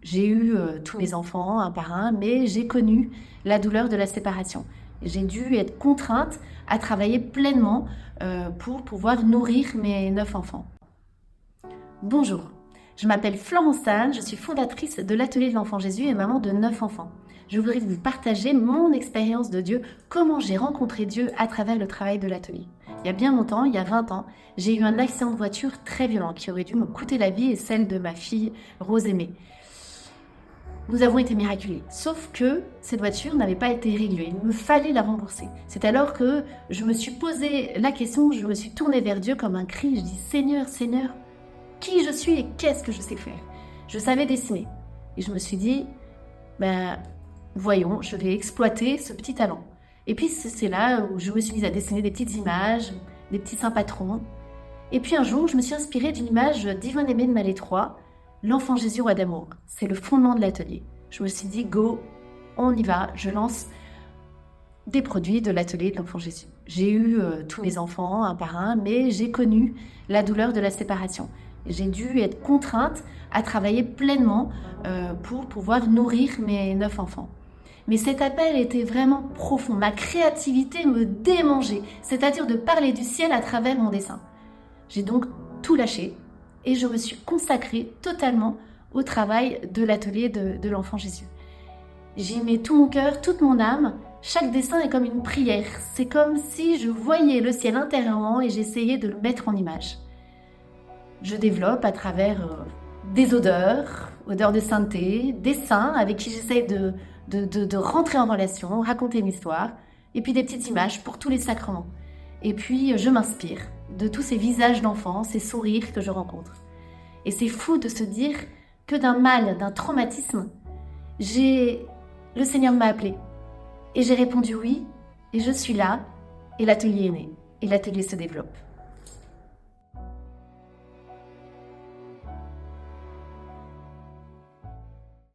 J'ai eu tous mes enfants un par un, mais j'ai connu la douleur de la séparation. J'ai dû être contrainte à travailler pleinement pour pouvoir nourrir mes 9 enfants. Bonjour, je m'appelle Florence Anne, je suis fondatrice de l'Atelier de l'Enfant Jésus et maman de 9 enfants. Je voudrais vous partager mon expérience de Dieu, comment j'ai rencontré Dieu à travers le travail de l'atelier. Il y a bien longtemps, il y a 20 ans, j'ai eu un accident de voiture très violent qui aurait dû me coûter la vie et celle de ma fille Rose Aimée. Nous avons été miraculés, sauf que cette voiture n'avait pas été réglée, il me fallait la rembourser. C'est alors que je me suis posé la question, je me suis tournée vers Dieu comme un cri, je dis Seigneur, Seigneur, qui je suis et qu'est-ce que je sais faire. Je savais dessiner et je me suis dit, voyons, je vais exploiter ce petit talent. Et puis c'est là où je me suis mise à dessiner des petites images, des petits saints patrons. Et puis un jour, je me suis inspirée d'une image d'Yvonne Aimée de Malétroit, l'enfant Jésus roi d'amour. C'est le fondement de l'atelier. Je me suis dit, go, on y va, je lance des produits de l'atelier de l'enfant Jésus. J'ai eu tous mes enfants un par un, mais j'ai connu la douleur de la séparation. J'ai dû être contrainte à travailler pleinement pour pouvoir nourrir mes 9 enfants. Mais cet appel était vraiment profond. Ma créativité me démangeait, c'est-à-dire de parler du ciel à travers mon dessin. J'ai donc tout lâché et je me suis consacrée totalement au travail de l'atelier de l'enfant Jésus. J'y mets tout mon cœur, toute mon âme. Chaque dessin est comme une prière. C'est comme si je voyais le ciel intérieurement et j'essayais de le mettre en image. Je développe à travers des odeurs de sainteté, des saints avec qui j'essaye de rentrer en relation, raconter une histoire, et puis des petites images pour tous les sacrements. Et puis je m'inspire de tous ces visages d'enfants, ces sourires que je rencontre. Et c'est fou de se dire que d'un mal, d'un traumatisme, le Seigneur m'a appelée. Et j'ai répondu oui, et je suis là, et l'atelier est né, et l'atelier se développe.